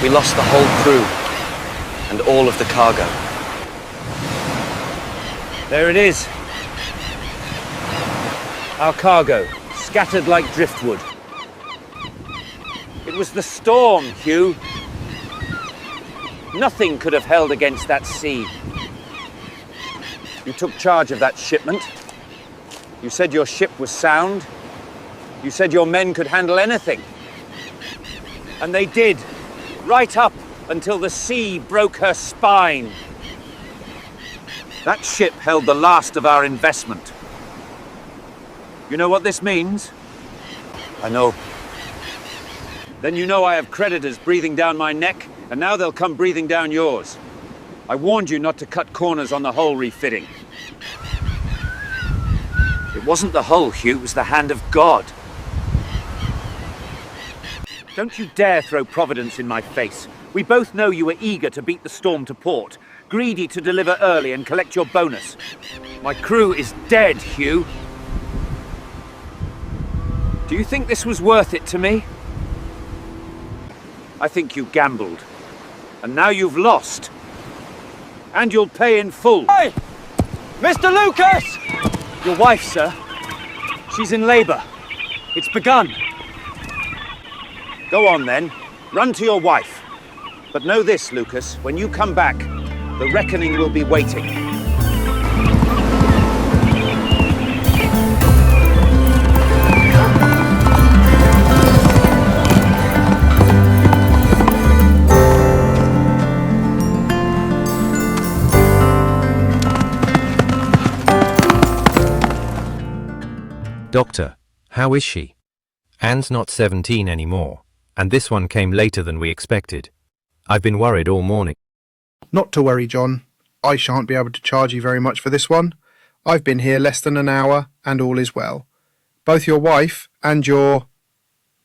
We lost the whole crew and all of the cargo. There it is. Our cargo, scattered like driftwood. It was the storm, Hugh. Nothing could have held against that sea. You took charge of that shipment. You said your ship was sound. You said your men could handle anything. And they did, right up until the sea broke her spine. That ship held the last of our investment. You know what this means? I know. Then you know I have creditors breathing down my neck, and now they'll come breathing down yours. I warned you not to cut corners on the hull refitting. It wasn't the hull, Hugh, it was the hand of God. Don't you dare throw Providence in my face. We both know you were eager to beat the storm to port, greedy to deliver early and collect your bonus. My crew is dead, Hugh. Do you think this was worth it to me? I think you gambled. And now you've lost. And you'll pay in full. Hey! Mr. Lucas! Your wife, sir. She's in labor. It's begun. Go on then. Run to your wife. But know this, Lucas. When you come back, the reckoning will be waiting. Doctor, how is she? Anne's not 17 anymore, and this one came later than we expected. I've been worried all morning. Not to worry, John. I shan't be able to charge you very much for this one. I've been here less than an hour, and all is well. Both your wife and your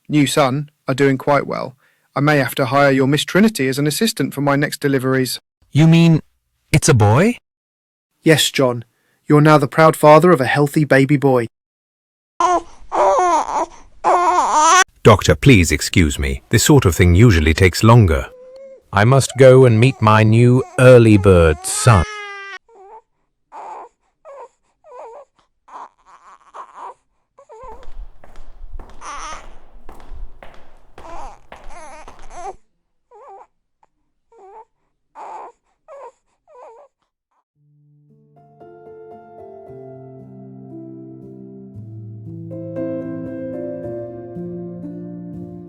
new son are doing quite well. I may have to hire your Miss Trinity as an assistant for my next deliveries. You mean it's a boy? Yes, John. You're now the proud father of a healthy baby boy. Doctor, please excuse me. This sort of thing usually takes longer. I must go and meet my new early bird son.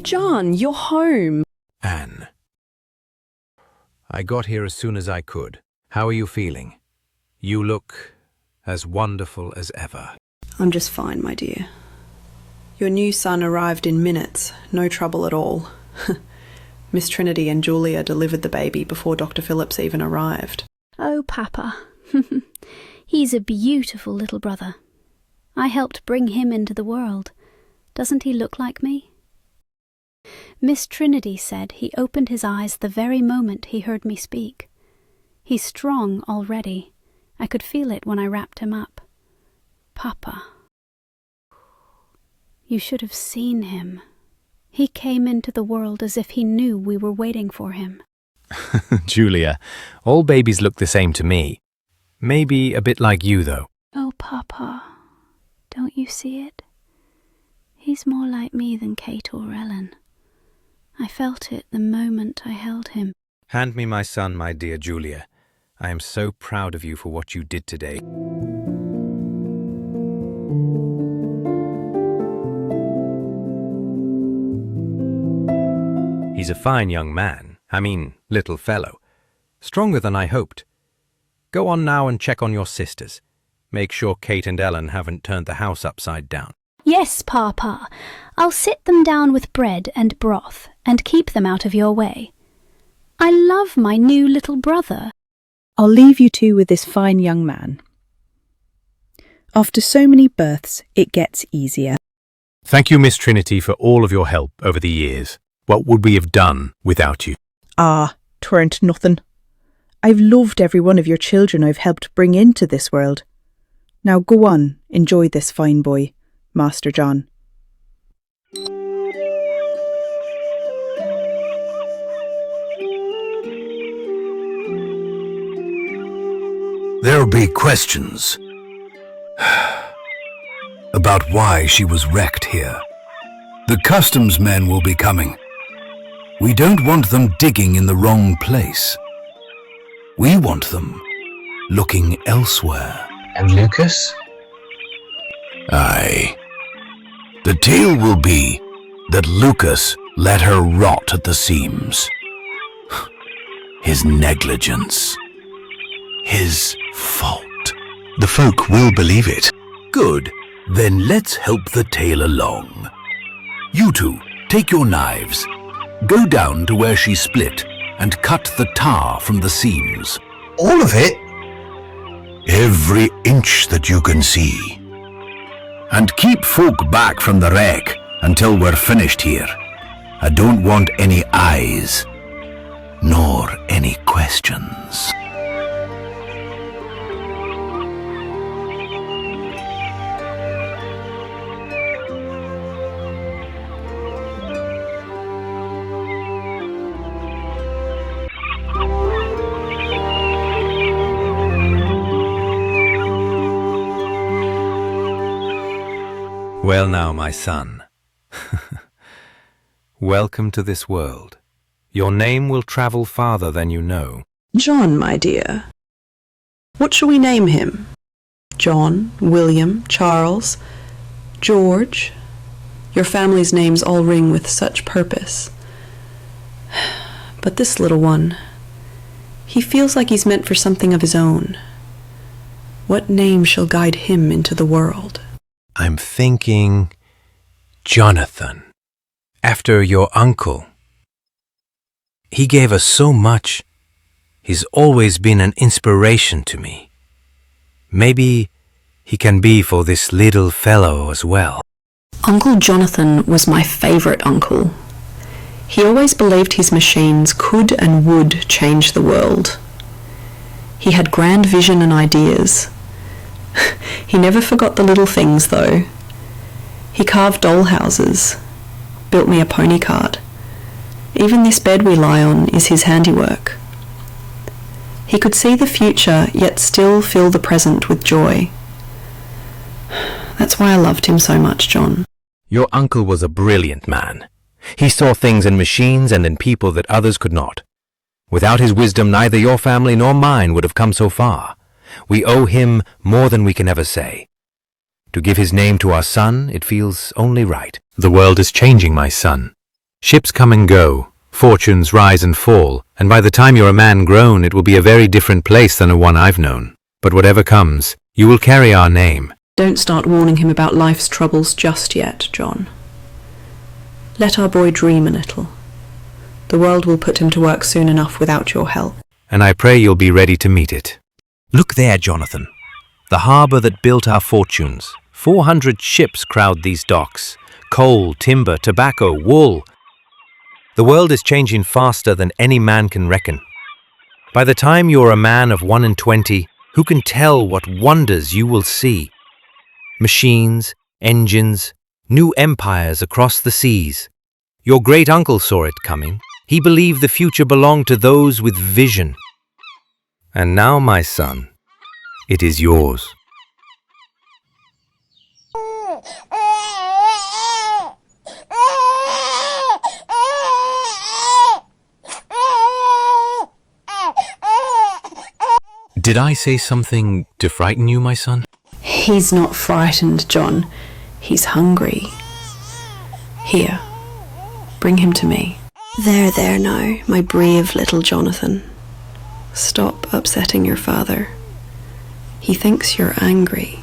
John, you're home. Anne. I got here as soon as I could. How are you feeling? You look as wonderful as ever. I'm just fine, my dear. Your new son arrived in minutes, no trouble at all. Miss Trinity and Julia delivered the baby before Dr. Phillips even arrived. Oh, Papa. He's a beautiful little brother. I helped bring him into the world. Doesn't he look like me? Miss Trinity said he opened his eyes the very moment he heard me speak. He's strong already. I could feel it when I wrapped him up. Papa. You should have seen him. He came into the world as if he knew we were waiting for him. Julia, all babies look the same to me. Maybe a bit like you, though. Oh, Papa, don't you see it? He's more like me than Kate or Ellen. I felt it the moment I held him. Hand me my son, my dear Julia. I am so proud of you for what you did today. He's a fine young man. I mean, little fellow. Stronger than I hoped. Go on now and check on your sisters. Make sure Kate and Ellen haven't turned the house upside down. Yes, Papa. I'll sit them down with bread and broth and keep them out of your way. I love my new little brother. I'll leave you two with this fine young man. After so many births, it gets easier. Thank you, Miss Trinity, for all of your help over the years. What would we have done without you? Ah, 'tweren't nothing. I've loved every one of your children I've helped bring into this world. Now go on, enjoy this fine boy, Master John. There'll be questions about why she was wrecked here. The customs men will be coming. We don't want them digging in the wrong place. We want them looking elsewhere. And Lucas? Aye. The tale will be that Lucas let her rot at the seams. His negligence. His fault. The folk will believe it. Good. Then let's help the tale along. You two, take your knives. Go down to where she split and cut the tar from the seams. All of it? Every inch that you can see. And keep folk back from the wreck until we're finished here. I don't want any eyes, nor any questions. Well now, my son. Welcome to this world. Your name will travel farther than you know. John, my dear. What shall we name him? John, William, Charles, George? Your family's names all ring with such purpose. But this little one, he feels like he's meant for something of his own. What name shall guide him into the world? I'm thinking Jonathan, after your uncle. He gave us so much. He's always been an inspiration to me. Maybe he can be for this little fellow as well. Uncle Jonathan was my favourite uncle. He always believed his machines could and would change the world. He had grand vision and ideas. He never forgot the little things, though. He carved doll houses, built me a pony cart. Even this bed we lie on is his handiwork. He could see the future, yet still fill the present with joy. That's why I loved him so much, John. Your uncle was a brilliant man. He saw things in machines and in people that others could not. Without his wisdom, neither your family nor mine would have come so far. We owe him more than we can ever say. To give his name to our son, it feels only right. The world is changing, my son. Ships come and go, fortunes rise and fall, and by the time you're a man grown, it will be a very different place than the one I've known. But whatever comes, you will carry our name. Don't start warning him about life's troubles just yet, John. Let our boy dream a little. The world will put him to work soon enough without your help. And I pray you'll be ready to meet it. Look there, Jonathan. The harbour that built our fortunes. 400 ships crowd these docks. Coal, timber, tobacco, wool. The world is changing faster than any man can reckon. By the time you're a man of 1 and 20, who can tell what wonders you will see? Machines, engines, new empires across the seas. Your great-uncle saw it coming. He believed the future belonged to those with vision. And now, my son, it is yours. Did I say something to frighten you, my son? He's not frightened, John. He's hungry. Here, bring him to me. There now, my brave little Jonathan. Stop upsetting your father. He thinks you're angry.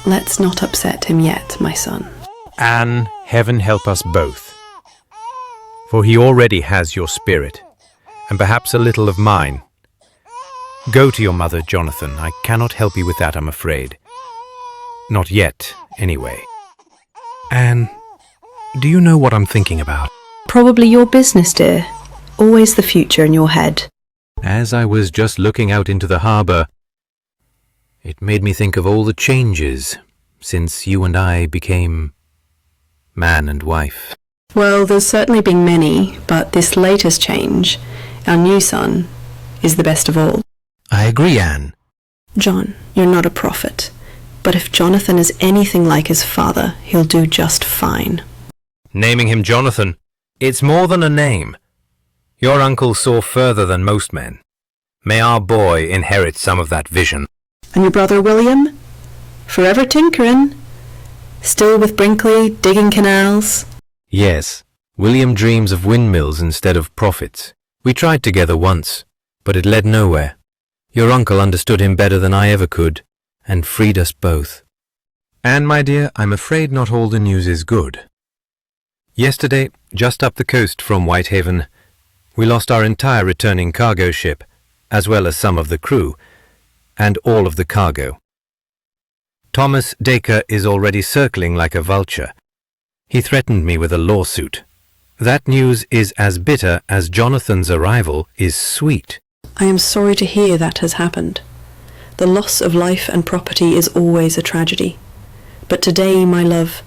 Let's not upset him yet, my son. Anne, heaven help us both. For he already has your spirit, and perhaps a little of mine. Go to your mother, Jonathan. I cannot help you with that, I'm afraid. Not yet, anyway. Anne, do you know what I'm thinking about? Probably your business, dear. Always the future in your head. As I was just looking out into the harbour, it made me think of all the changes since you and I became man and wife. Well, there's certainly been many, but this latest change, our new son, is the best of all. I agree, Anne. John, you're not a prophet, but if Jonathan is anything like his father, he'll do just fine. Naming him Jonathan, it's more than a name. Your uncle saw further than most men. May our boy inherit some of that vision. And your brother William? Forever tinkering. Still with Brinkley, digging canals. Yes, William dreams of windmills instead of profits. We tried together once, but it led nowhere. Your uncle understood him better than I ever could, and freed us both. Anne, my dear, I'm afraid not all the news is good. Yesterday, just up the coast from Whitehaven, we lost our entire returning cargo ship, as well as some of the crew, and all of the cargo. Thomas Dacre is already circling like a vulture. He threatened me with a lawsuit. That news is as bitter as Jonathan's arrival is sweet. I am sorry to hear that has happened. The loss of life and property is always a tragedy. But today, my love,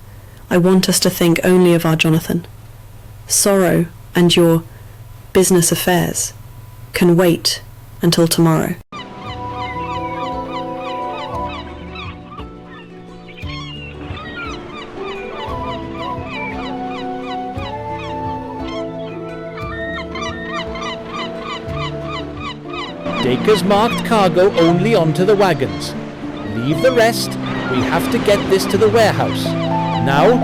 I want us to think only of our Jonathan. Sorrow and your business affairs can wait until tomorrow. Dacre's marked cargo only onto the wagons. Leave the rest. We have to get this to the warehouse. Now,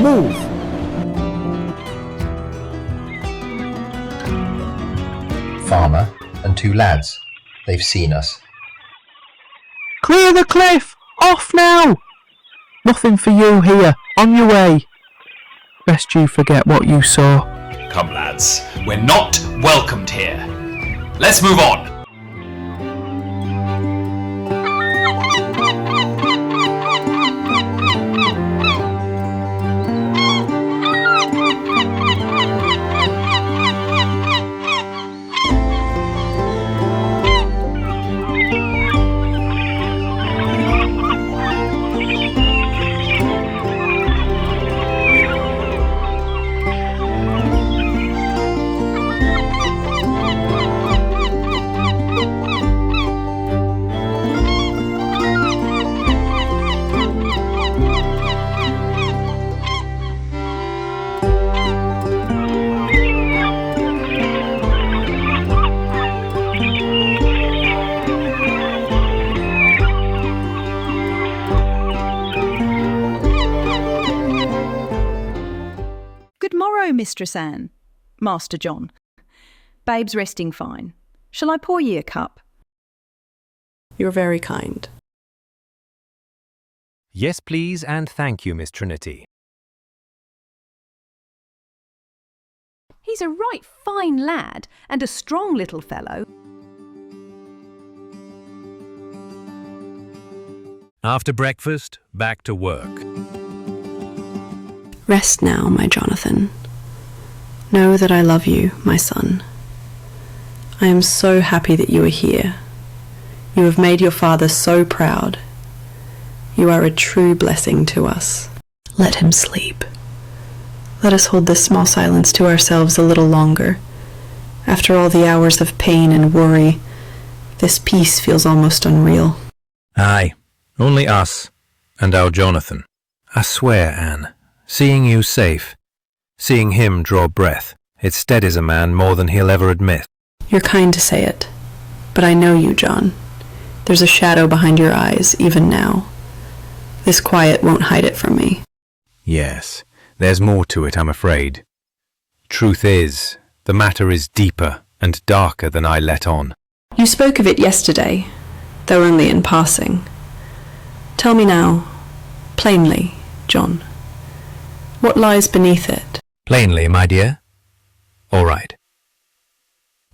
move! Farmer and two lads. They've seen us. Clear the cliff! Off now! Nothing for you here. On your way. Best you forget what you saw. Come, lads. We're not welcomed here. Let's move on. Mistress Anne, Master John. Babe's resting fine. Shall I pour ye a cup? You're very kind. Yes, please, and thank you, Miss Trinity. He's a right fine lad and a strong little fellow. After breakfast, back to work. Rest now, my Jonathan. Know that I love you, my son. I am so happy that you are here. You have made your father so proud. You are a true blessing to us. Let him sleep. Let us hold this small silence to ourselves a little longer. After all the hours of pain and worry, this peace feels almost unreal. Aye, only us and our Jonathan. I swear, Anne, seeing you safe, seeing him draw breath, it steadies a man more than he'll ever admit. You're kind to say it, but I know you, John. There's a shadow behind your eyes, even now. This quiet won't hide it from me. Yes, there's more to it, I'm afraid. Truth is, the matter is deeper and darker than I let on. You spoke of it yesterday, though only in passing. Tell me now, plainly, John, what lies beneath it? Plainly, my dear? All right.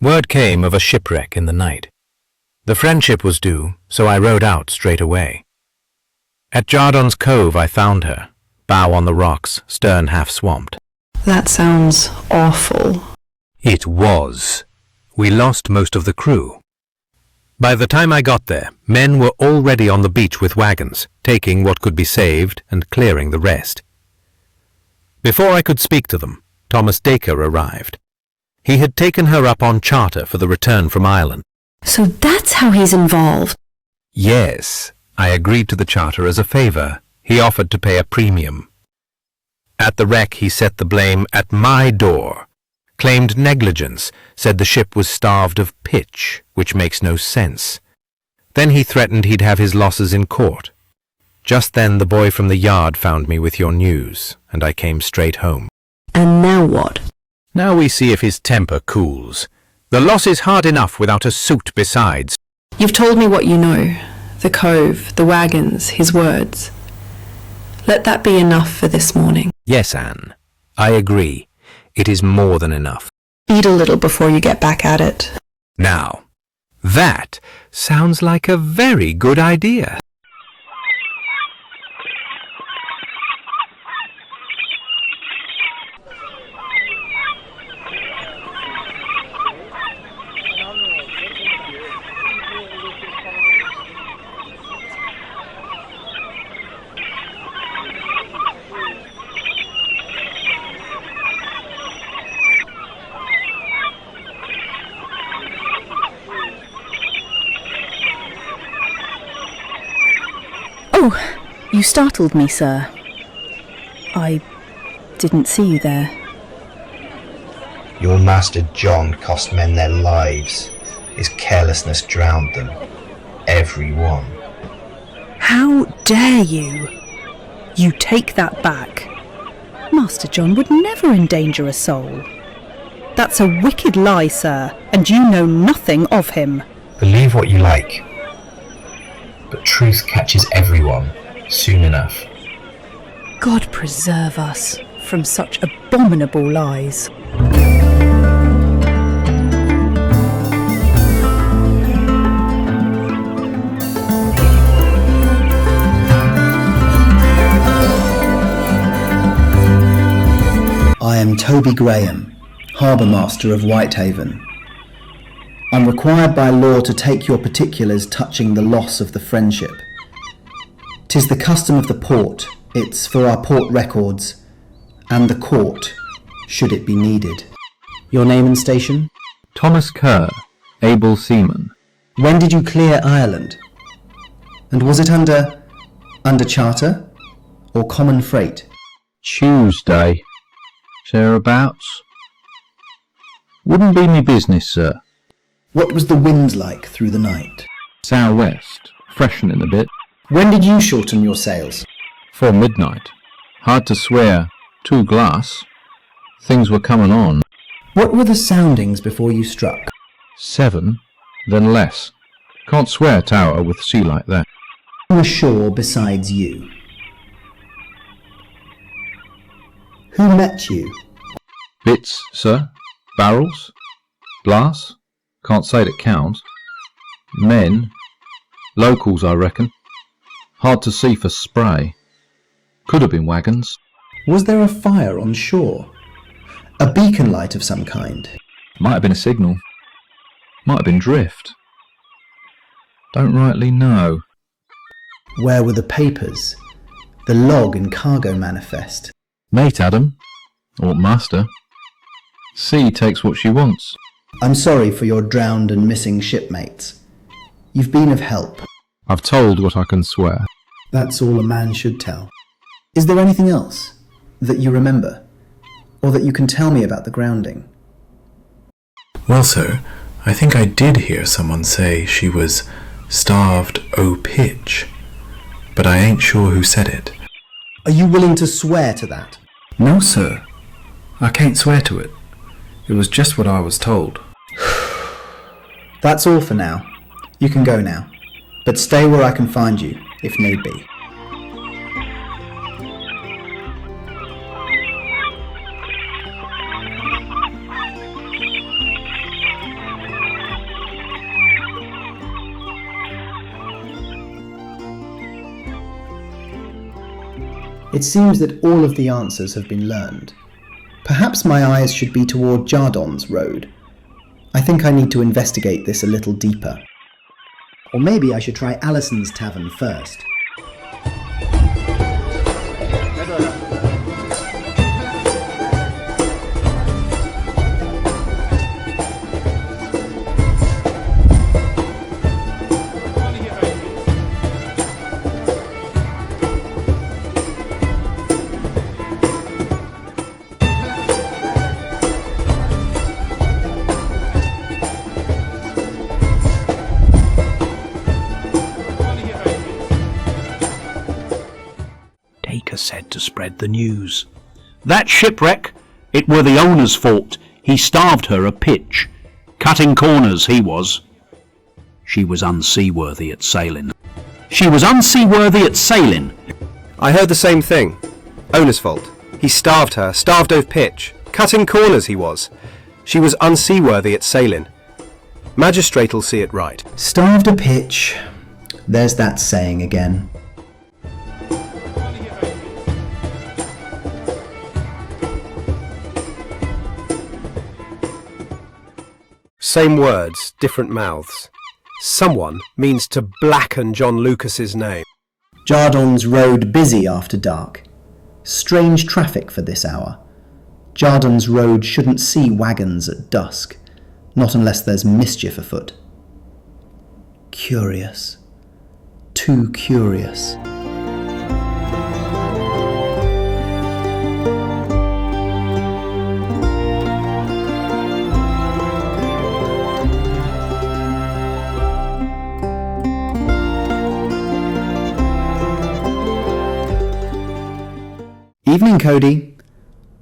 Word came of a shipwreck in the night. The Friendship was due, so I rowed out straight away. At Jardon's Cove I found her, bow on the rocks, stern half swamped. That sounds awful. It was. We lost most of the crew. By the time I got there, men were already on the beach with wagons, taking what could be saved and clearing the rest. Before I could speak to them, Thomas Dacre arrived. He had taken her up on charter for the return from Ireland. So that's how he's involved. Yes, I agreed to the charter as a favour. He offered to pay a premium. At the wreck, he set the blame at my door, claimed negligence, said the ship was starved of pitch, which makes no sense. Then he threatened he'd have his losses in court. Just then the boy from the yard found me with your news, and I came straight home. And now what? Now we see if his temper cools. The loss is hard enough without a suit besides. You've told me what you know. The cove, the wagons, his words. Let that be enough for this morning. Yes, Anne, I agree. It is more than enough. Eat a little before you get back at it. Now, that sounds like a very good idea. Oh, you startled me, sir. I didn't see you there. Your master John cost men their lives. His carelessness drowned them. Every one. How dare you? You take that back. Master John would never endanger a soul. That's a wicked lie, sir, and you know nothing of him. Believe what you like, but truth catches everyone soon enough. God preserve us from such abominable lies. I am Toby Graham, Harbour Master of Whitehaven. I'm required by law to take your particulars touching the loss of the Friendship. 'Tis the custom of the port, it's for our port records, and the court, should it be needed. Your name and station? Thomas Kerr, able seaman. When did you clear Ireland? And was it under charter or common freight? Tuesday, thereabouts. Wouldn't be me business, sir. What was the wind like through the night? Southwest, freshening a bit. When did you shorten your sails? 'Fore midnight. Hard to swear, 2 glass. Things were coming on. What were the soundings before you struck? 7, then less. Can't swear tower with sea like that. Who ashore besides you? Who met you? Bits, sir. Barrels. Glass. Can't say that counts. Men. Locals, I reckon. Hard to see for spray. Could have been wagons. Was there a fire on shore? A beacon light of some kind? Might have been a signal. Might have been drift. Don't rightly know. Where were the papers? The log and cargo manifest? Mate Adam, or master. Sea takes what she wants. I'm sorry for your drowned and missing shipmates. You've been of help. I've told what I can swear. That's all a man should tell. Is there anything else that you remember? Or that you can tell me about the grounding? Well, sir, I think I did hear someone say she was starved o' pitch, but I ain't sure who said it. Are you willing to swear to that? No, sir. I can't swear to it. It was just what I was told. That's all for now. You can go now, but stay where I can find you, if need be. It seems that all of the answers have been learned. Perhaps my eyes should be toward Jardon's road. I think I need to investigate this a little deeper. Or maybe I should try Alison's tavern first. Dacre said to spread the news. That shipwreck, it were the owner's fault. He starved her a pitch. Cutting corners he was. She was unseaworthy at sailing. She was unseaworthy at sailing. I heard the same thing. Owner's fault. He starved her, starved o' pitch. Cutting corners he was. She was unseaworthy at sailing. Magistrate'll see it right. Starved a pitch. There's that saying again. Same words, different mouths. Someone means to blacken John Lucas's name. Jardon's road busy after dark. Strange traffic for this hour. Jardon's road shouldn't see wagons at dusk, not unless there's mischief afoot. Curious. Too curious. Evening, Cody.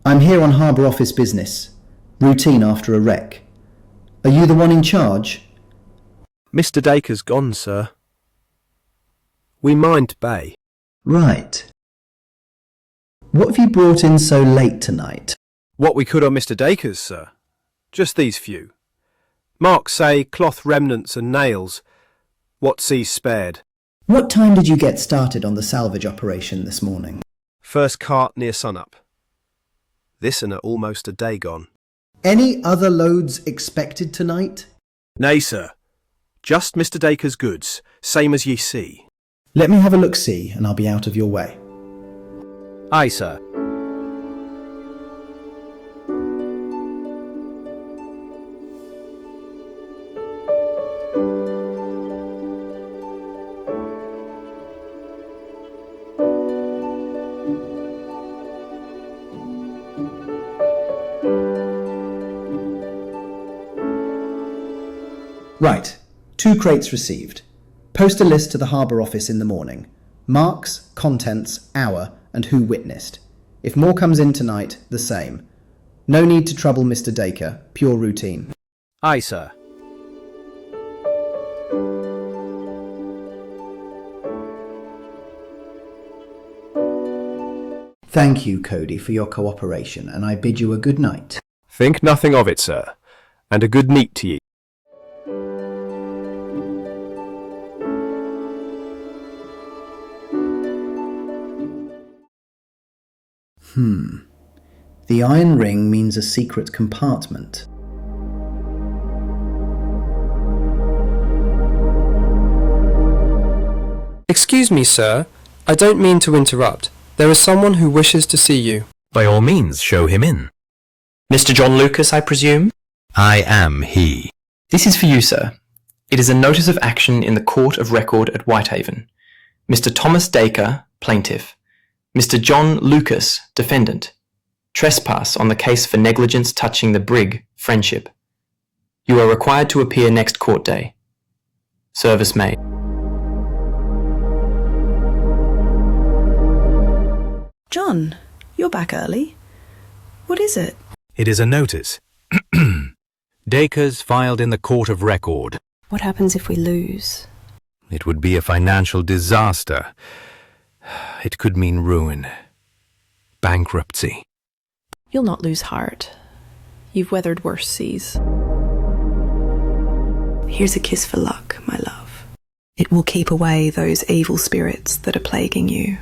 I'm here on Harbour Office business. Routine after a wreck. Are you the one in charge? Mr. Dacre's gone, sir. We mind Bay. Right. What have you brought in so late tonight? What we could on Mr. Dacre's, sir. Just these few. Marks say cloth remnants and nails. What seas spared. What time did you get started on the salvage operation this morning? First cart near sunup. This and almost a day gone. Any other loads expected tonight? Nay, sir. Just Mr. Dacre's goods, same as ye see. Let me have a look-see, and I'll be out of your way. Aye, sir. Right. 2 crates received. Post a list to the Harbour Office in the morning. Marks, contents, hour, and who witnessed. If more comes in tonight, the same. No need to trouble Mr. Dacre. Pure routine. Aye, sir. Thank you, Cody, for your cooperation, and I bid you a good night. Think nothing of it, sir, and a good neat to ye. The iron ring means a secret compartment. Excuse me, sir. I don't mean to interrupt. There is someone who wishes to see you. By all means, show him in. Mr. John Lucas, I presume? I am he. This is for you, sir. It is a notice of action in the Court of Record at Whitehaven. Mr. Thomas Dacre, plaintiff. Mr. John Lucas, defendant. Trespass on the case for negligence touching the brig, Friendship. You are required to appear next court day. Service made. John, you're back early. What is it? It is a notice. Dacre's filed in the Court of Record. What happens if we lose? It would be a financial disaster. It could mean ruin. Bankruptcy. You'll not lose heart. You've weathered worse seas. Here's a kiss for luck, my love. It will keep away those evil spirits that are plaguing you.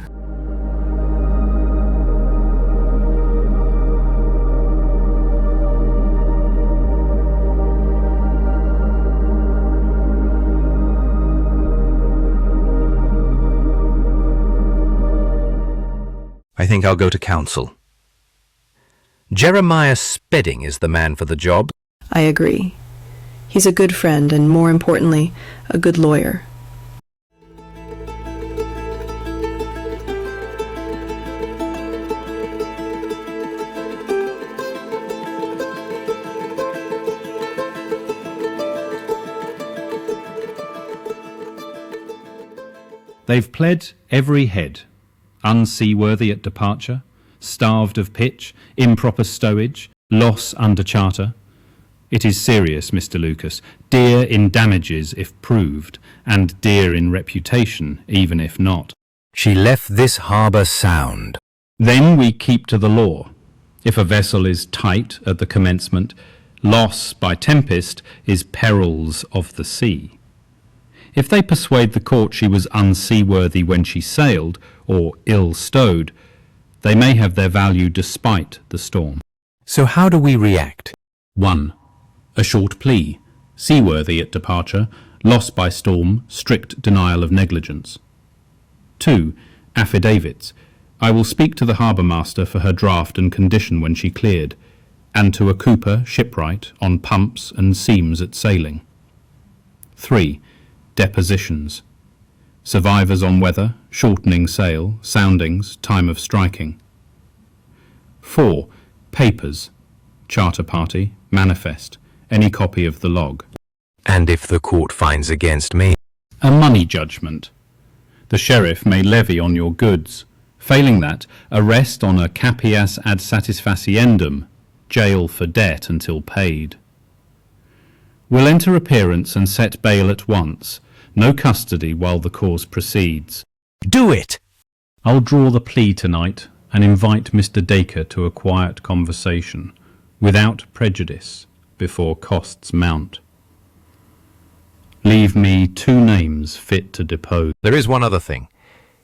I think I'll go to counsel. Jeremiah Spedding is the man for the job. I agree. He's a good friend and, more importantly, a good lawyer. They've pled every head. unseaworthy at departure, starved of pitch, improper stowage, loss under charter. It is serious, Mr. Lucas, dear in damages if proved, and dear in reputation even if not. She left this harbour sound. Then we keep to the law. If a vessel is tight at the commencement, loss by tempest is perils of the sea. If they persuade the court she was unseaworthy when she sailed, or ill-stowed, they may have their value despite the storm. So how do we react? 1. A short plea, seaworthy at departure, loss by storm, strict denial of negligence. 2. Affidavits. I will speak to the harbour master for her draft and condition when she cleared, and to a cooper, shipwright, on pumps and seams at sailing. 3. Depositions. Survivors on weather, shortening sail, soundings, time of striking. 4. Papers. Charter party, manifest, any copy of the log. And if the court finds against me? A money judgment. The sheriff may levy on your goods. Failing that, arrest on a capias ad satisfaciendum, jail for debt until paid. Will enter appearance and set bail at once. No custody while the cause proceeds. Do it! I'll draw the plea tonight and invite Mr. Dacre to a quiet conversation, without prejudice, before costs mount. Leave me 2 names fit to depose. There is one other thing.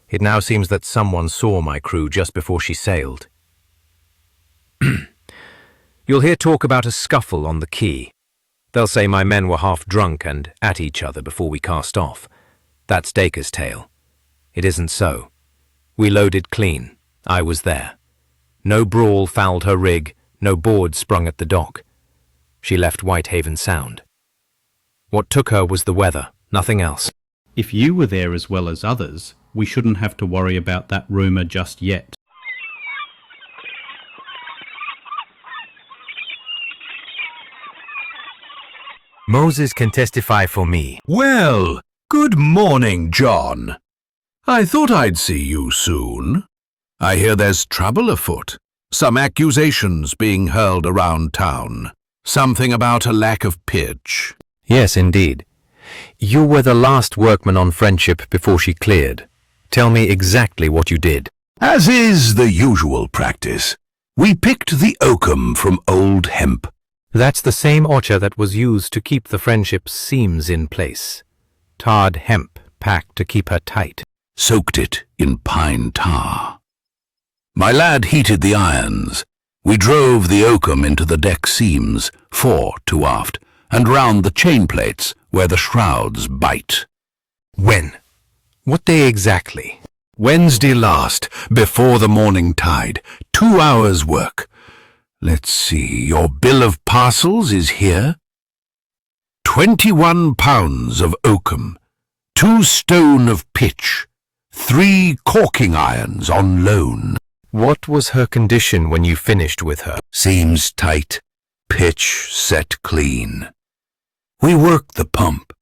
It now seems that someone saw my crew just before she sailed. You'll hear talk about a scuffle on the quay. They'll say my men were half drunk and at each other before we cast off. That's Dacre's tale. It isn't so. We loaded clean. I was there. No brawl fouled her rig, no board sprung at the dock. She left Whitehaven sound. What took her was the weather, nothing else. If you were there as well as others, we shouldn't have to worry about that rumour just yet. Moses can testify for me. Well, good morning, John. I thought I'd see you soon. I hear there's trouble afoot. Some accusations being hurled around town. Something about a lack of pitch. Yes, indeed. You were the last workman on Friendship before she cleared. Tell me exactly what you did. As is the usual practice, we picked the oakum from old hemp. That's the same orchard that was used to keep the Friendship's seams in place. Tarred hemp packed to keep her tight. Soaked it in pine tar. My lad heated the irons. We drove the oakum into the deck seams, fore to aft, and round the chain plates where the shrouds bite. When? What day exactly? Wednesday last, before the morning tide. 2 hours' work. Let's see, your bill of parcels is here. 21 pounds of oakum, 2 stone of pitch, 3 caulking irons on loan. What was her condition when you finished with her? Seams tight, pitch set clean. We worked the pump.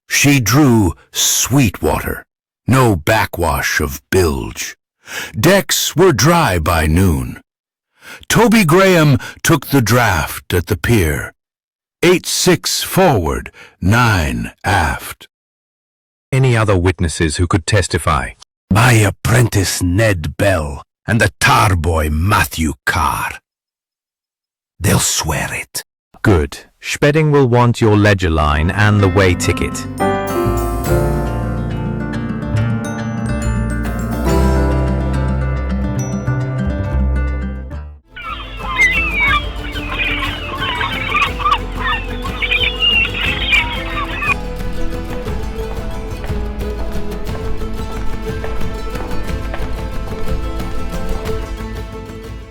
She drew sweet water, no backwash of bilge. Decks were dry by noon. Toby Graham took the draft at the pier. 8-6 forward, 9 aft. Any other witnesses who could testify? My apprentice Ned Bell and the tar boy Matthew Carr. They'll swear it. Good. Spedding will want your ledger line and the way ticket.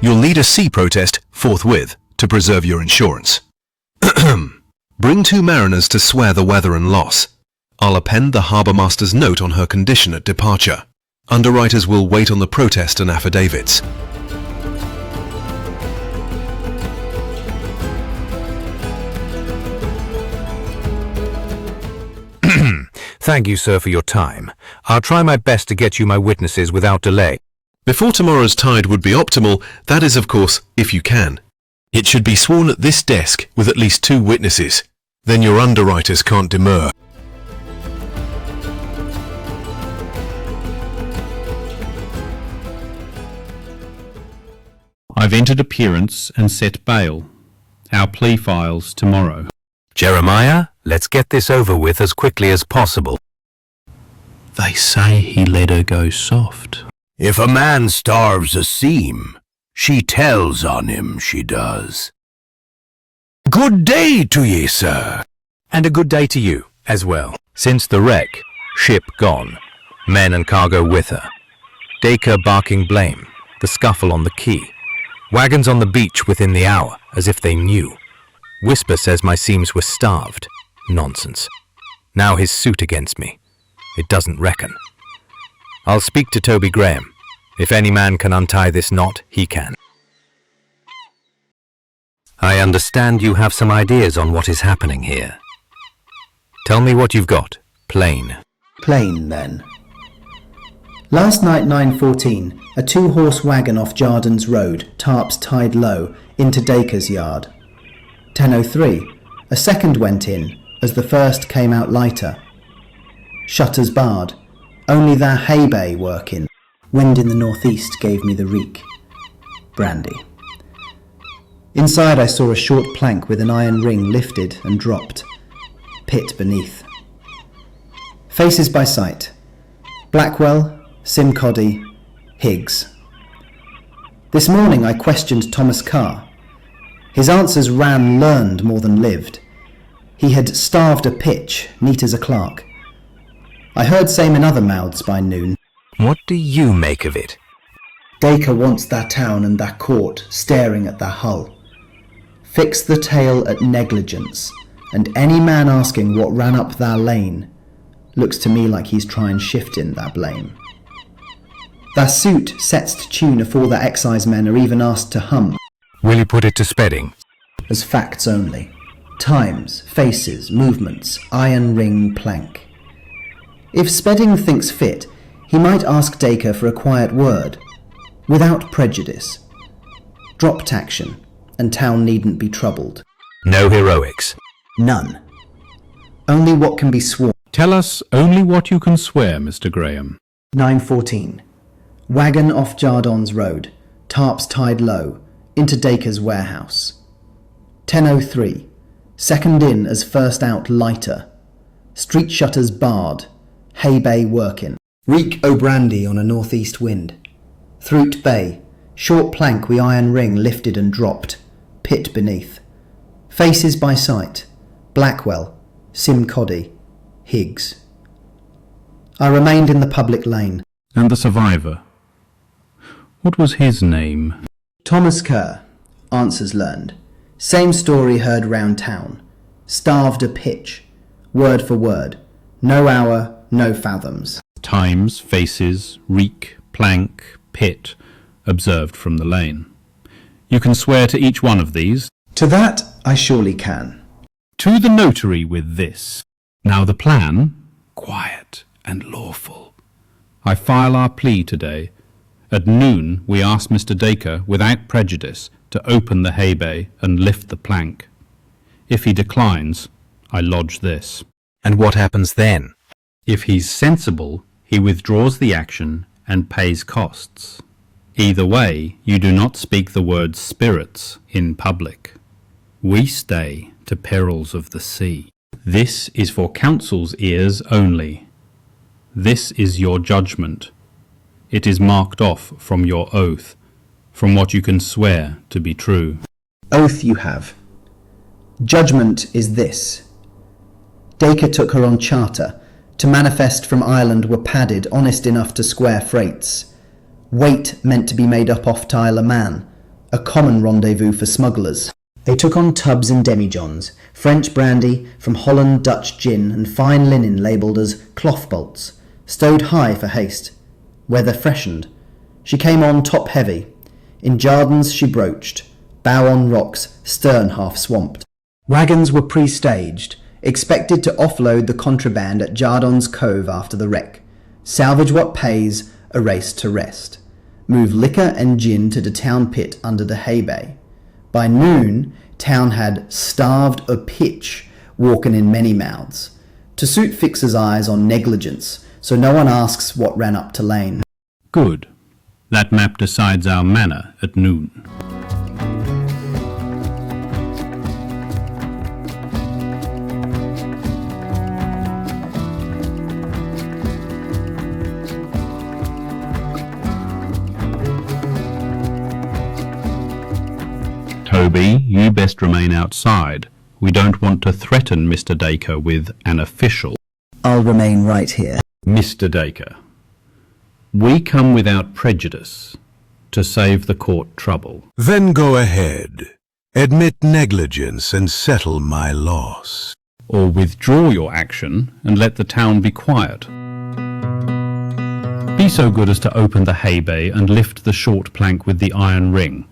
You'll need a sea protest forthwith to preserve your insurance. Bring 2 mariners to swear the weather and loss. I'll append the harbour master's note on her condition at departure. Underwriters will wait on the protest and affidavits. Thank you, sir, for your time. I'll try my best to get you my witnesses without delay. Before tomorrow's tide would be optimal, that is of course, if you can. It should be sworn at this desk with at least 2 witnesses. Then your underwriters can't demur. I've entered appearance and set bail. Our plea files tomorrow. Jeremiah, let's get this over with as quickly as possible. They say he let her go soft. If a man starves a seam, she tells on him, she does. Good day to ye, sir. And a good day to you as well. Since the wreck, ship gone, men and cargo with her. Dacre barking blame, the scuffle on the quay. Wagons on the beach within the hour, as if they knew. Whisper says my seams were starved. Nonsense. Now his suit against me. It doesn't reckon. I'll speak to Toby Graham. If any man can untie this knot, he can. I understand you have some ideas on what is happening here. Tell me what you've got. Plain. Plain, then. Last night 9:14, a 2-horse wagon off Jardins Road, tarps tied low, into Dacre's yard. 10:03, a second went in, as the first came out lighter. Shutters barred, only their hay bay working. Wind in the northeast gave me the reek. Brandy. Inside I saw a short plank with an iron ring lifted and dropped. Pit beneath. Faces by sight. Blackwell, Simcoddy, Higgs. This morning I questioned Thomas Carr. His answers ran learned more than lived. He had starved a pitch, neat as a clerk. I heard same in other mouths by noon. What do you make of it? Dacre wants that town and that court staring at that hull. Fix the tale at negligence, and any man asking what ran up that lane looks to me like he's trying shifting that blame. That suit sets to tune afore the excise men are even asked to hum. Will you put it to Spedding? As facts only. Times, faces, movements, iron ring plank. If Spedding thinks fit, he might ask Dacre for a quiet word, without prejudice. Dropped action, and town needn't be troubled. No heroics. None. Only what can be sworn. Tell us only what you can swear, Mr. Graham. 9:14. Wagon off Jardins Road, tarps tied low, into Dacre's warehouse. 10:03. Second in as first out lighter. Street shutters barred, hay bay working. Reek o' brandy on a northeast wind. Thrute Bay, short plank wi' iron ring lifted and dropped. Pit beneath. Faces by sight. Blackwell, Simcoddy, Higgs. I remained in the public lane. And the survivor? What was his name? Thomas Kerr, answers learned. Same story heard round town. Starved a pitch. Word for word. No hour, no fathoms. Times, faces, reek, plank, pit, observed from the lane. You can swear to each one of these? To that I surely can. To the notary with this. Now the plan, quiet and lawful. I file our plea today. At noon we ask Mr. Dacre, without prejudice, to open the hay bay and lift the plank. If he declines, I lodge this. And what happens then? If he's sensible, he withdraws the action and pays costs. Either way, you do not speak the word spirits in public. We stay to perils of the sea. This is for counsel's ears only. This is your judgment. It is marked off from your oath, from what you can swear to be true. Oath you have. Judgment is this. Dacre took her on charter. To manifest from Ireland were padded, honest enough to square freights. Weight meant to be made up off Tyler Man, a common rendezvous for smugglers. They took on tubs and demijohns, French brandy, from Holland Dutch gin, and fine linen labelled as cloth bolts, stowed high for haste. Weather freshened. She came on top heavy. In Jardins she broached, bow on rocks, stern half swamped. Wagons were pre-staged, expected to offload the contraband at Jardins Cove after the wreck. Salvage what pays, a race to rest. move liquor and gin to the town pit under the hay bay. By noon, town had starved a pitch walking in many mouths, to suit fixers' eyes on negligence, so no one asks what ran up to Lane. Good. That map decides our manner at noon. Toby, you best remain outside. We don't want to threaten Mr. Dacre with an official. I'll remain right here. Mr. Dacre, we come without prejudice to save the court trouble. Then go ahead. Admit negligence and settle my loss. Or withdraw your action and let the town be quiet. Be so good as to open the hay bay and lift the short plank with the iron ring.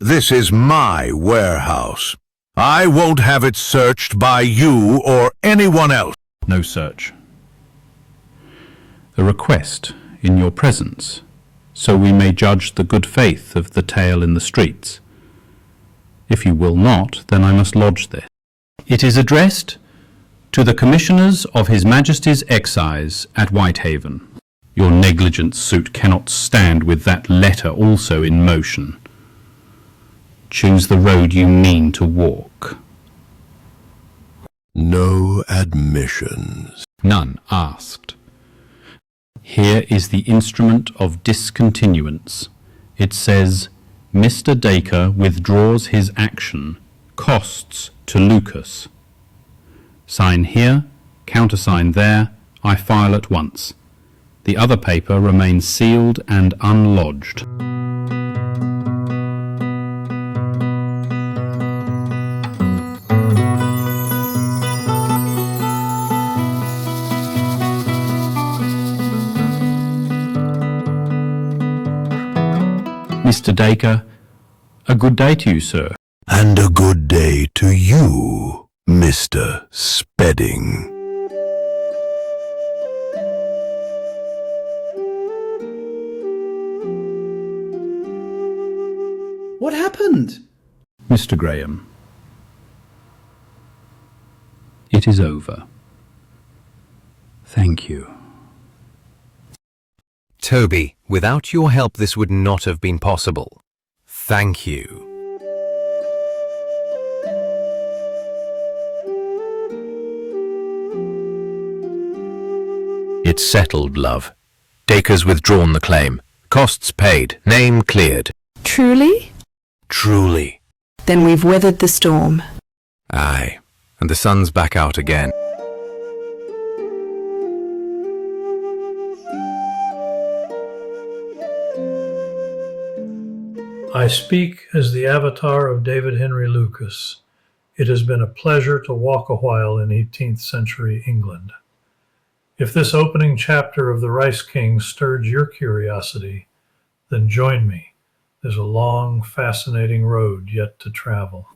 This is my warehouse. I won't have it searched by you or anyone else. No search. A request in your presence, so we may judge the good faith of the tale in the streets. If you will not, then I must lodge this. It is addressed to the Commissioners of His Majesty's Excise at Whitehaven. Your negligent suit cannot stand with that letter also in motion. Choose the road you mean to walk. No admissions. None asked. Here is the instrument of discontinuance. It says, Mr. Dacre withdraws his action, costs to Lucas. Sign here, countersign there, I file at once. The other paper remains sealed and unlodged. Mr. Dacre, a good day to you, sir. And a good day to you, Mr. Spedding. What happened? Mr. Graham, it is over. Thank you. Toby, without your help this would not have been possible. Thank you. It's settled, love. Dacre's withdrawn the claim. Costs paid. Name cleared. Truly? Truly. Then we've weathered the storm. Aye, and the sun's back out again. I speak as the avatar of David Henry Lucas. It has been a pleasure to walk a while in 18th century England. If this opening chapter of the Rice King stirred your curiosity, then join me. There's a long, fascinating road yet to travel.